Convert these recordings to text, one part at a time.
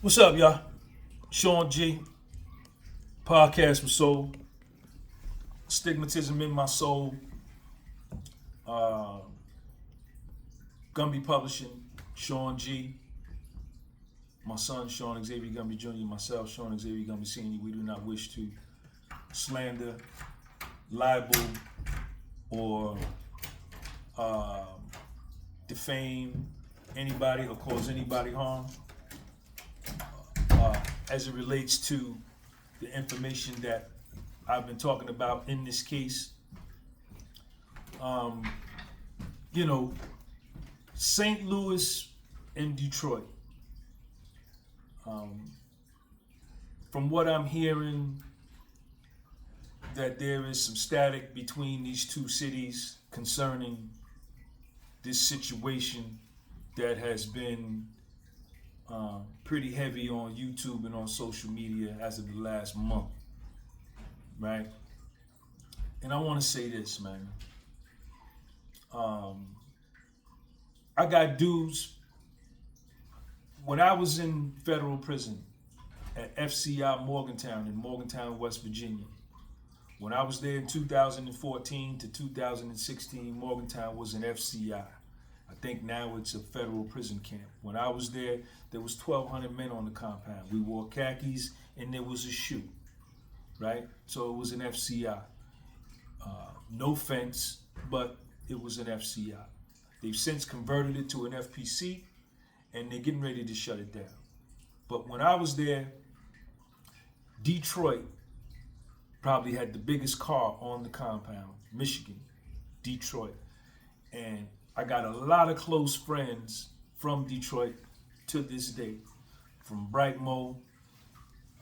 What's up, y'all? Sean G, podcast with soul, stigmatism in my soul. Uh, Gumby Publishing, Sean G, my son Sean Xavier Gumby Jr., myself Sean Xavier Gumby Sr. We do not wish to slander, libel, or uh, defame anybody or cause anybody harm as it relates to the information that I've been talking about in this case. Um, you know, St. Louis and Detroit. Um, from what I'm hearing, that there is some static between these two cities concerning this situation that has been pretty heavy on YouTube and on social media as of the last month, right? And I want to say this, man. I got dudes. When I was in federal prison at FCI Morgantown in Morgantown, West Virginia, when I was there in 2014 to 2016, Morgantown was an FCI. I think now it's a federal prison camp. When I was there, there was 1,200 men on the compound. We wore khakis and there was a shoe, right? So it was an FCI. No fence, but it was an FCI. They've since converted it to an FPC and they're getting ready to shut it down. But when I was there, Detroit probably had the biggest car on the compound, Michigan, Detroit. And I got a lot of close friends from Detroit to this day. From Brightmo,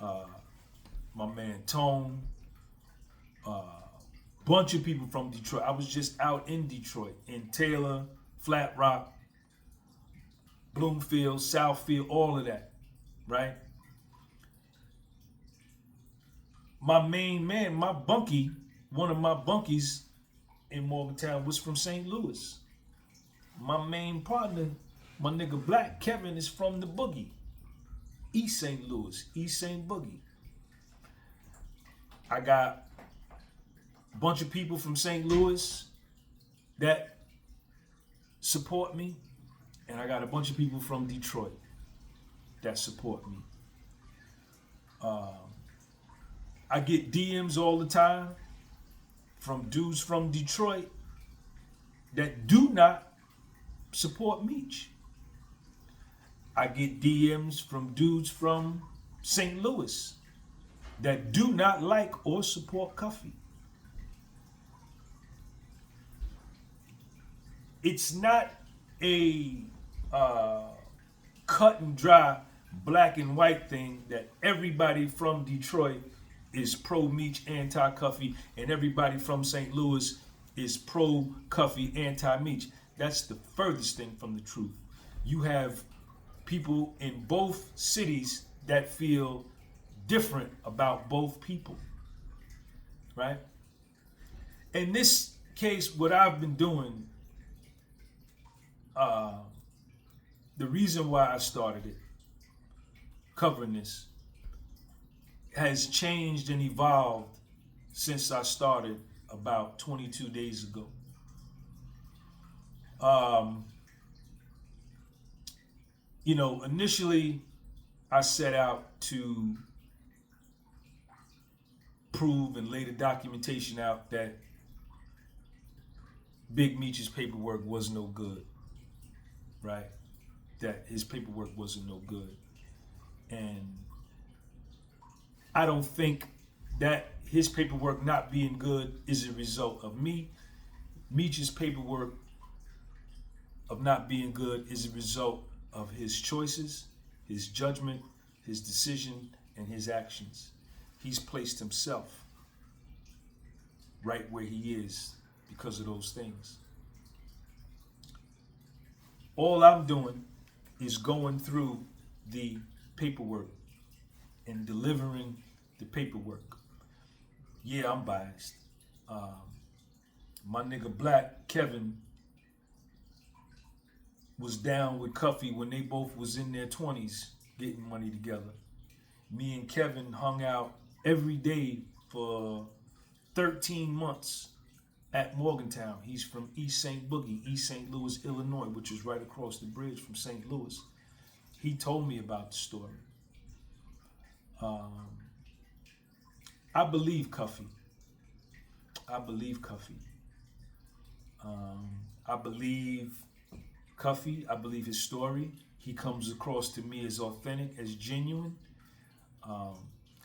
my man Tone, bunch of people from Detroit. I was just out in Detroit, in Taylor, Flat Rock, Bloomfield, Southfield, all of that, right? My main man, my bunkie, one of my bunkies in Morgantown was from St. Louis. My main partner, my nigga Black Kevin, is from the Boogie, East St. Louis, East St. Boogie. I got a bunch of people from St. Louis that support me, and I got a bunch of people from Detroit that support me. I get DMs all the time from dudes from Detroit that do not support MEECH. I get DMs from dudes from St. Louis that do not like or support CUFFY. It's not a cut and dry black and white thing that everybody from Detroit is pro MEECH, anti CUFFY, and everybody from St. Louis is pro CUFFY, anti MEECH. That's the furthest thing from the truth. You have people in both cities that feel different about both people, right? In this case, what I've been doing, the reason why I started it, covering this, has changed and evolved since I started about 22 days ago. Initially I set out to prove and lay the documentation out that Big Meech's paperwork was no good, right? That his paperwork wasn't no good. And I don't think that his paperwork not being good is a result of me. Meech's paperwork of not being good is a result of his choices, his judgment, his decision, and his actions. He's placed himself right where he is because of those things. All I'm doing is going through the paperwork and delivering the paperwork. Yeah, I'm biased. My nigga Black, Kevin, was down with CUFFY when they both was in their 20s getting money together. Me and Kevin hung out every day for 13 months at Morgantown. He's from East St. Boogie, East St. Louis, Illinois, which is right across the bridge from St. Louis. He told me about the story. I believe CUFFY. I believe CUFFY. I believe CUFFY. I believe his story. He comes across to me as authentic, as genuine.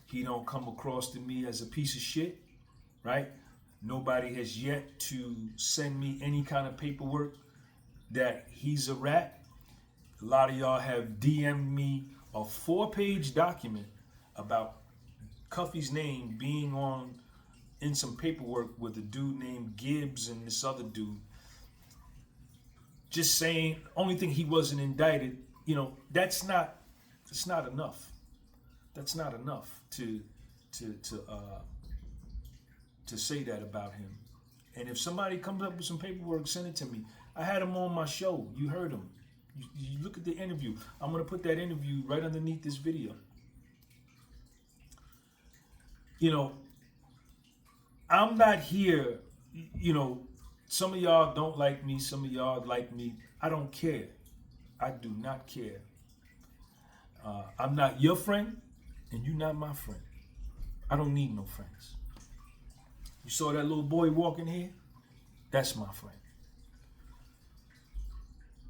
He don't come across to me as a piece of shit, right? Nobody has yet to send me any kind of paperwork that he's a rat. A lot of y'all have DM'd me a 4-page document about CUFFY's name being in some paperwork with a dude named Gibbs and this other dude. Just saying, only thing he wasn't indicted, that's not enough. That's not enough to say that about him. And if somebody comes up with some paperwork, send it to me. I had him on my show. You heard him. You look at the interview. I'm going to put that interview right underneath this video. I'm not here, some of y'all don't like me, some of y'all like me. I don't care. I do not care. I'm not your friend, and you're not my friend. I don't need no friends. You saw that little boy walking here? That's my friend.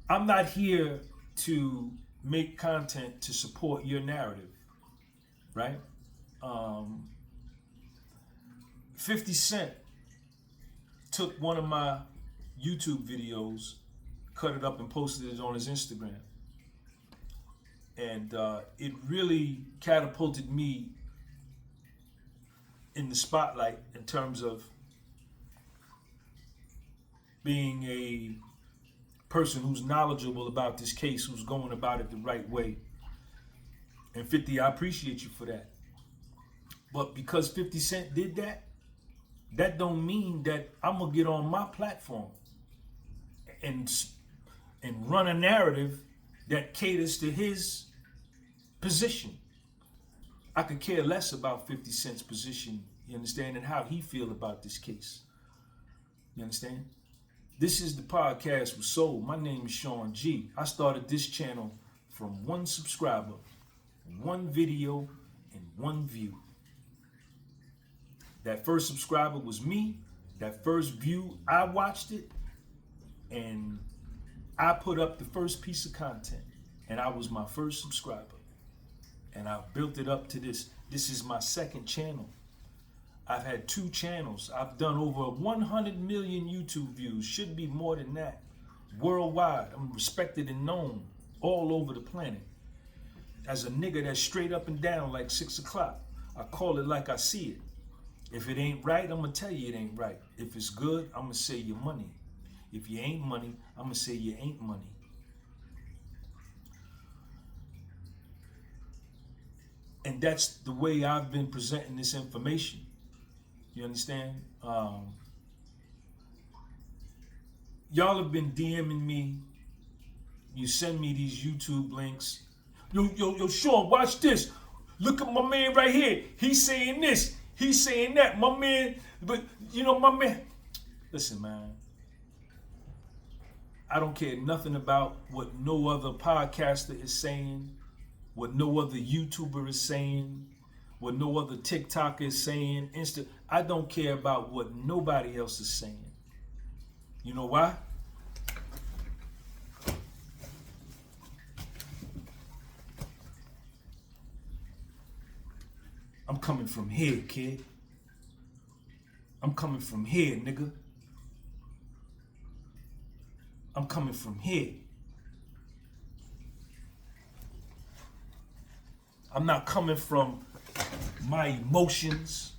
I'm not here to make content to support your narrative, right? 50 Cent took one of my YouTube videos, cut it up and posted it on his Instagram. And it really catapulted me in the spotlight in terms of being a person who's knowledgeable about this case, who's going about it the right way. And 50, I appreciate you for that. But because 50 Cent did that, that don't mean that I'm gonna get on my platform and run a narrative that caters to his position. I could care less about 50 Cent's position, you understand, and how he feel about this case. You understand? This is the podcast with Soul. My name is Sean G. I started this channel from 1 subscriber, 1 video, and 1 view. That first subscriber was me. That first view, I watched it, and I put up the first piece of content, and I was my first subscriber. And I built it up to this. This is my 2nd channel. I've had 2 channels. I've done over 100 million YouTube views. Should be more than that. Worldwide, I'm respected and known all over the planet. As a nigga that's straight up and down like 6 o'clock. I call it like I see it. If it ain't right, I'm gonna tell you it ain't right. If it's good, I'm gonna say you're money. If you ain't money, I'm gonna say you ain't money. And that's the way I've been presenting this information. You understand? Y'all have been DMing me. You send me these YouTube links. Yo, Sean, watch this. Look at my man right here. He's saying this. He's saying that. My man, but my man. Listen, man. I don't care nothing about what no other podcaster is saying, what no other YouTuber is saying, what no other TikToker is saying. I don't care about what nobody else is saying. You know why? I'm coming from here, kid. I'm coming from here, nigga. I'm coming from here. I'm not coming from my emotions,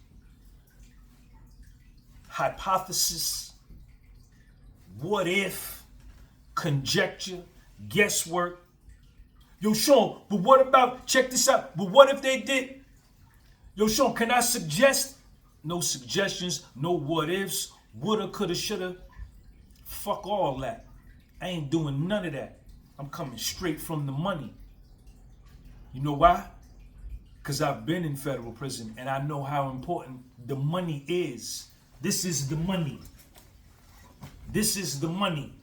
hypothesis, what if, conjecture, guesswork. Yo, Sean, but what about, check this out, but what if they did? Yo, Sean, can I suggest? No suggestions, no what ifs, woulda, coulda, shoulda. Fuck all that. I ain't doing none of that. I'm coming straight from the money. You know why? Because I've been in federal prison and I know how important the money is. This is the money. This is the money.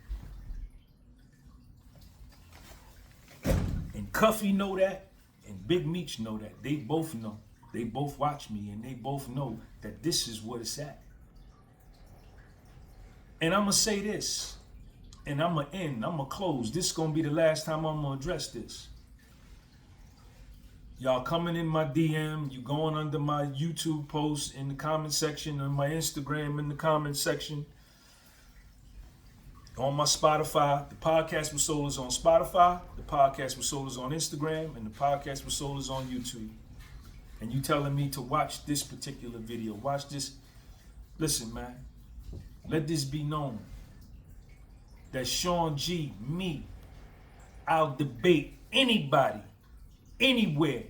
And CUFFY know that, and Big MEECH know that. They both know. They both watch me, and they both know that this is what it's at. And I'm going to say this, and I'm going to end, I'm going to close. This is going to be the last time I'm going to address this. Y'all coming in my DM, you going under my YouTube posts in the comment section, on my Instagram in the comment section, on my Spotify. The Podcast with Soul is on Spotify, the Podcast with Soul is on Instagram, and the Podcast with Soul is on YouTube. And you telling me to watch this particular video, watch this. Listen, man, let this be known that Sean G, me, I'll debate anybody, anywhere,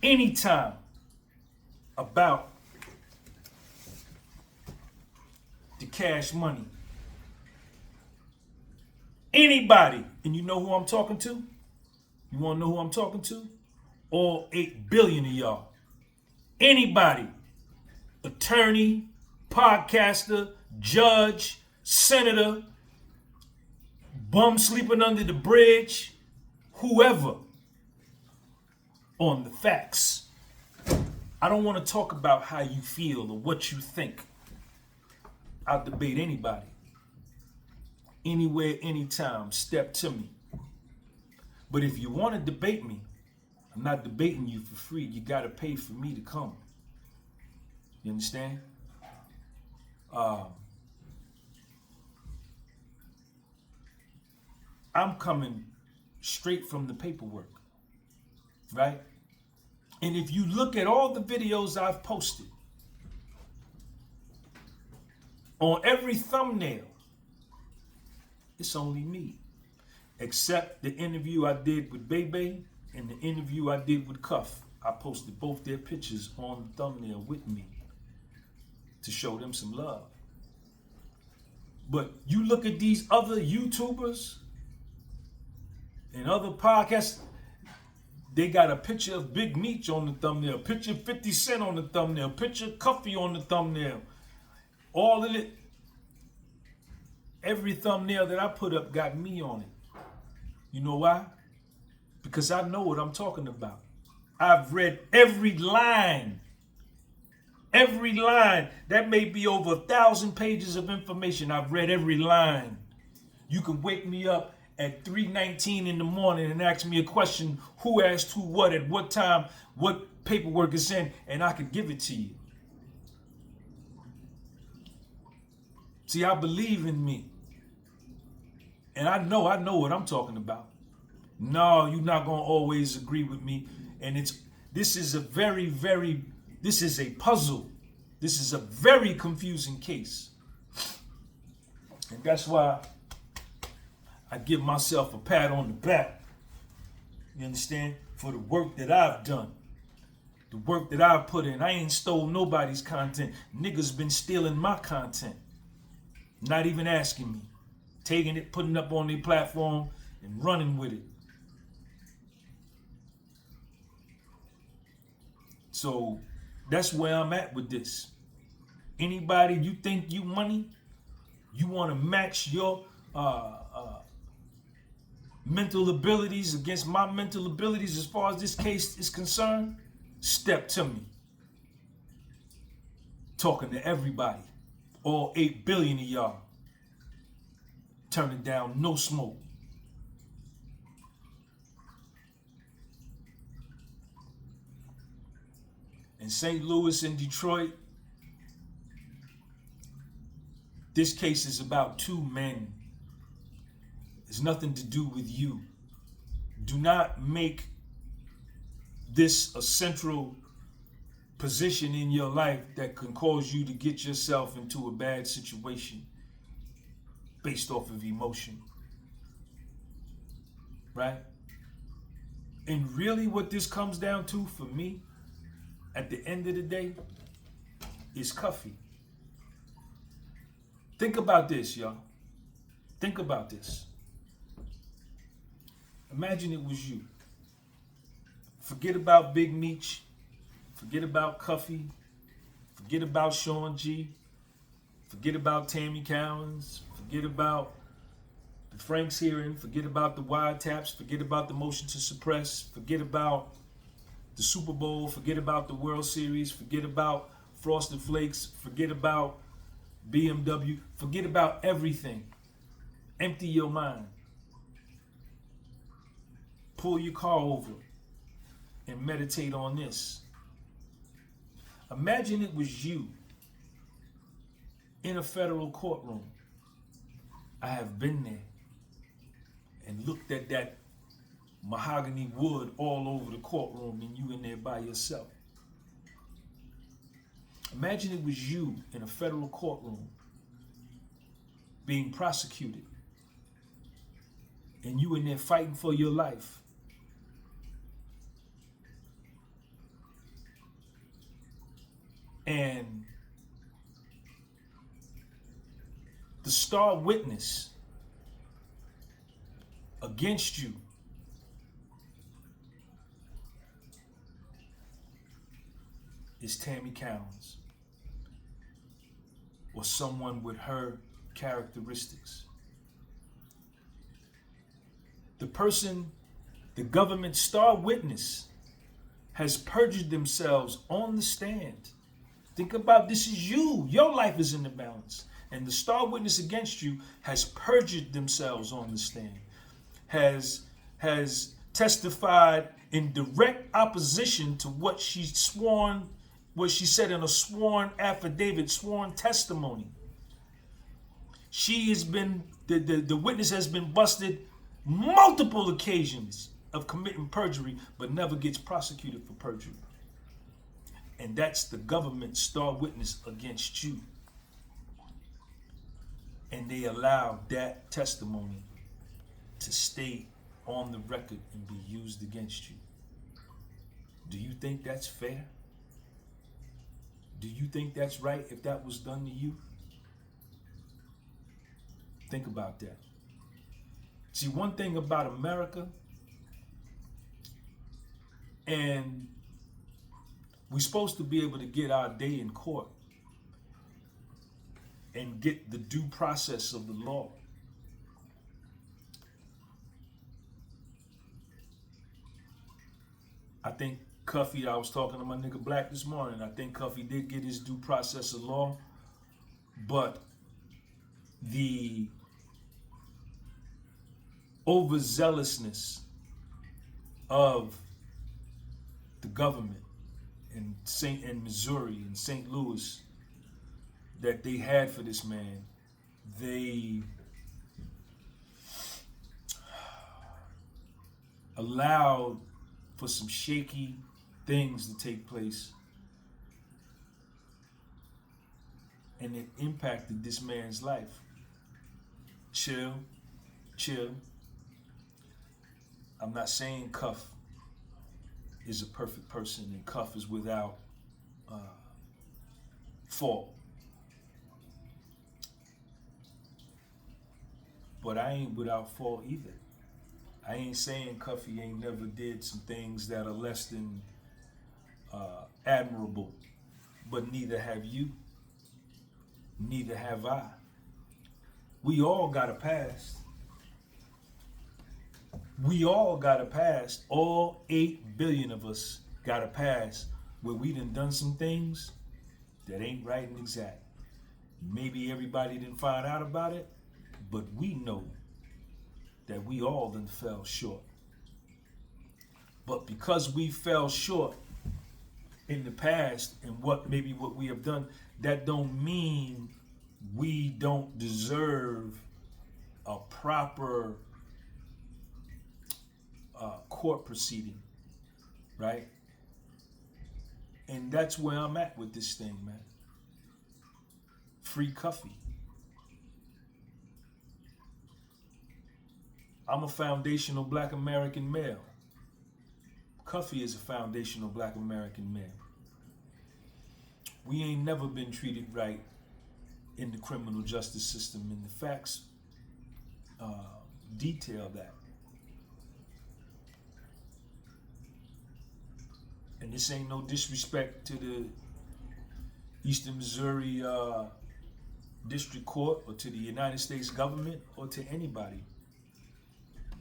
anytime about the cash money. Anybody. And you know who I'm talking to? You want to know who I'm talking to? All 8 billion of y'all. Anybody. Attorney, podcaster, judge, senator, bum sleeping under the bridge, whoever. On the facts. I don't want to talk about how you feel or what you think. I'll debate anybody. Anywhere, anytime, step to me. But if you want to debate me, I'm not debating you for free. You got to pay for me to come. You understand? I'm coming straight from the paperwork, right? And if you look at all the videos I've posted, on every thumbnail, it's only me. Except the interview I did with Bebe and the interview I did with Cuff. I posted both their pictures on the thumbnail with me to show them some love. But you look at these other YouTubers and other podcasts, they got a picture of Big MEECH on the thumbnail, picture of 50 Cent on the thumbnail, picture of CUFFY on the thumbnail. All of it. Every thumbnail that I put up got me on it. You know why? Because I know what I'm talking about. I've read every line. Every line. That may be over 1,000 pages of information. I've read every line. You can wake me up at 3:19 in the morning and ask me a question, who asked who what, at what time, what paperwork is in, and I can give it to you. See, I believe in me. And I know what I'm talking about. No, you're not going to always agree with me. And this is a this is a puzzle. This is a very confusing case. And that's why I give myself a pat on the back. You understand? For the work that I've done. The work that I've put in. I ain't stole nobody's content. Niggas been stealing my content. Not even asking me. Taking it, putting it up on their platform, and running with it. So that's where I'm at with this. Anybody you think you money, you want to match your mental abilities against my mental abilities as far as this case is concerned, step to me. Talking to everybody, all 8 billion of y'all. Turning down no smoke. In St. Louis and Detroit, this case is about 2 men. It's nothing to do with you. Do not make this a central position in your life that can cause you to get yourself into a bad situation based off of emotion. Right? And really what this comes down to for me, at the end of the day, is CUFFY. Think about this, y'all. Think about this. Imagine it was you. Forget about Big Meech. Forget about Cuffy. Forget about Sean G. Forget about Tammy Cowens. Forget about the Frank's hearing. Forget about the wiretaps. Forget about the motion to suppress. Forget about the Super Bowl. Forget about the World Series. Forget about Frosted Flakes. Forget about BMW. Forget about everything. Empty your mind. Pull your car over and meditate on this. Imagine it was you in a federal courtroom. I have been there and looked at that mahogany wood all over the courtroom and you in there by yourself. Imagine it was you in a federal courtroom being prosecuted and you in there fighting for your life. And the star witness against you is Tammy Cowens or someone with her characteristics. The person, the government star witness, has perjured themselves on the stand. Think about, this is you. Your life is in the balance. And the star witness against you has perjured themselves on the stand, has testified in direct opposition to what she said in a sworn affidavit, sworn testimony. She has been, the witness has been busted multiple occasions of committing perjury, but never gets prosecuted for perjury. And that's the government star witness against you. And they allow that testimony to stay on the record and be used against you. Do you think that's fair? Do you think that's right if that was done to you? Think about that. See, one thing about America, and we're supposed to be able to get our day in court and get the due process of the law. I think Cuffy, I was talking to my nigga Black this morning, I think Cuffy did get his due process of law, but the overzealousness of the government in Missouri and St. Louis that they had for this man, they allowed for some shaky things to take place, and it impacted this man's life. Chill. I'm not saying Cuff is a perfect person and Cuff is without fault. But I ain't without fault either. I ain't saying Cuffy ain't never did some things that are less than admirable, but neither have you, neither have I. We all got a past. We all got a past. All 8 billion of us got a past where we done some things that ain't right and exact. Maybe everybody didn't find out about it, but we know that we all done fell short. But because we fell short in the past and what we have done, that don't mean we don't deserve a proper court proceeding, right? And that's where I'm at with this thing, man. Free Cuffy. I'm a foundational Black American male. Cuffy is a foundational Black American male. We ain't never been treated right in the criminal justice system, and the facts detail that. And this ain't no disrespect to the Eastern Missouri District Court or to the United States government or to anybody,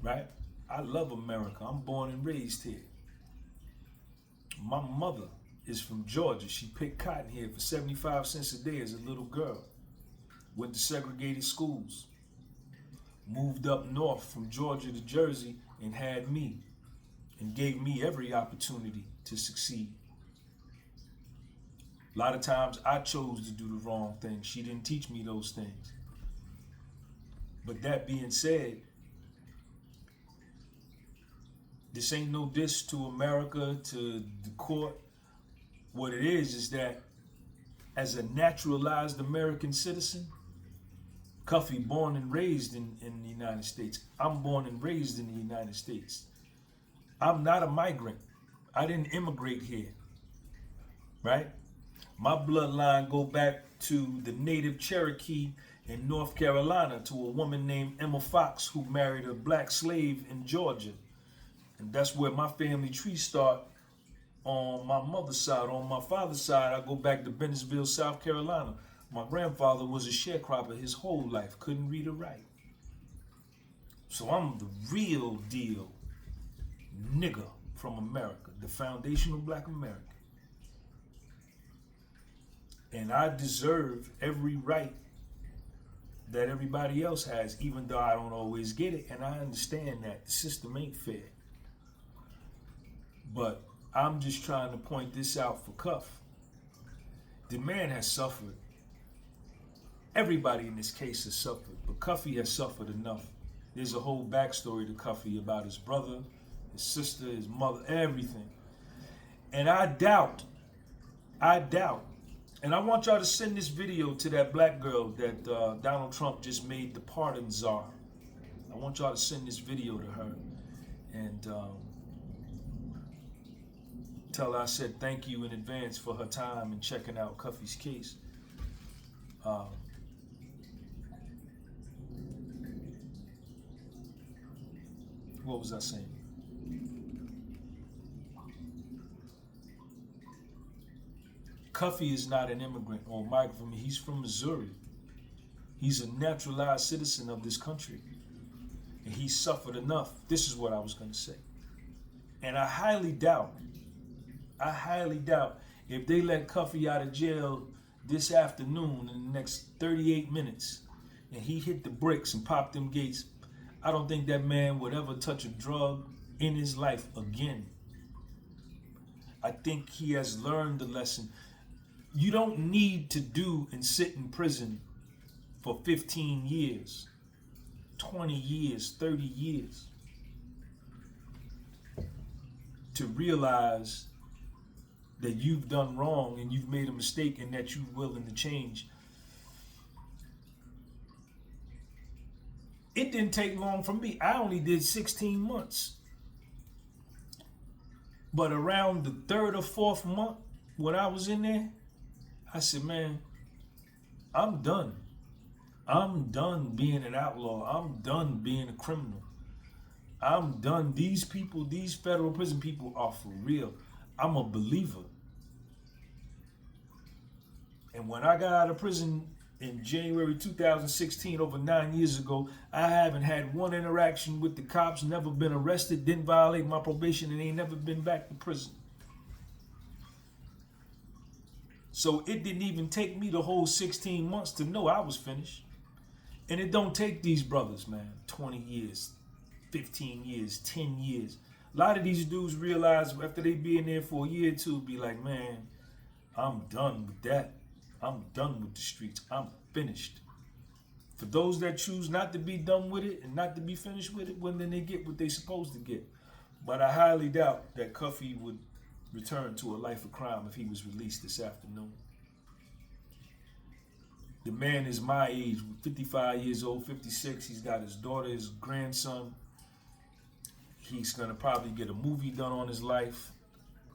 right? I love America. I'm born and raised here. My mother is from Georgia. She picked cotton here for 75 cents a day as a little girl. Went to segregated schools. Moved up north from Georgia to Jersey and had me and gave me every opportunity to succeed. A lot of times I chose to do the wrong thing. She didn't teach me those things. But that being said, this ain't no diss to America, to the court. What it is that as a naturalized American citizen, CUFFY born and raised in the United States. I'm born and raised in the United States. I'm not a migrant. I didn't immigrate here, right? My bloodline go back to the native Cherokee in North Carolina, to a woman named Emma Fox who married a black slave in Georgia. And that's where my family tree start on my mother's side. On my father's side, I go back to Bennettsville, South Carolina. My grandfather was a sharecropper his whole life, couldn't read or write. So I'm the real deal nigga from America, the foundational black American. And I deserve every right that everybody else has, even though I don't always get it. And I understand that the system ain't fair. But I'm just trying to point this out for Cuff. The man has suffered. Everybody in this case has suffered, but CUFFY has suffered enough. There's a whole backstory to CUFFY about his brother, his sister, his mother, everything. And I doubt, and I want y'all to send this video to that black girl that Donald Trump just made the pardon czar. I want y'all to send this video to her and tell her I said thank you in advance for her time and checking out CUFFY's case. What was I saying? CUFFY is not an immigrant or migrant from me. He's from Missouri. He's a naturalized citizen of this country. And he suffered enough. This is what I was going to say. And I highly doubt if they let CUFFY out of jail this afternoon in the next 38 minutes and he hit the bricks and popped them gates, I don't think that man would ever touch a drug in his life again. I think he has learned the lesson. You don't need to do and sit in prison for 15 years, 20 years, 30 years to realize that you've done wrong and you've made a mistake and that you're willing to change. It didn't take long for me. I only did 16 months. But around the third or fourth month, when I was in there, I said, man, I'm done. I'm done being an outlaw. I'm done being a criminal. I'm done. These people, these federal prison people are for real. I'm a believer. And when I got out of prison in January 2016, over 9 years ago, I haven't had one interaction with the cops, never been arrested, didn't violate my probation, and ain't never been back to prison. So it didn't even take me the whole 16 months to know I was finished. And it don't take these brothers, man, 20 years, 15 years, 10 years. A lot of these dudes realize after they be in there for a year or two, be like, man, I'm done with that. I'm done with the streets. I'm finished. For those that choose not to be done with it and not to be finished with it, well, then they get what they're supposed to get. But I highly doubt that CUFFY would return to a life of crime if he was released this afternoon. The man is my age, 55 years old, 56. He's got his daughter, his grandson. He's going to probably get a movie done on his life.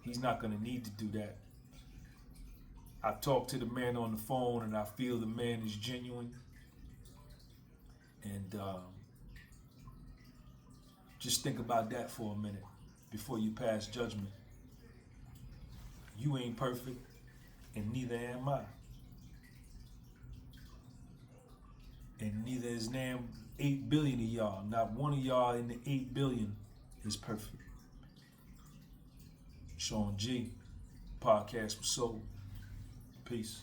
He's not going to need to do that. I talked to the man on the phone and I feel the man is genuine. And just think about that for a minute before you pass judgment. You ain't perfect, and neither am I. And neither is damn 8 billion of y'all. Not one of y'all in the 8 billion is perfect. Sean G, Podcast with Soul. Peace.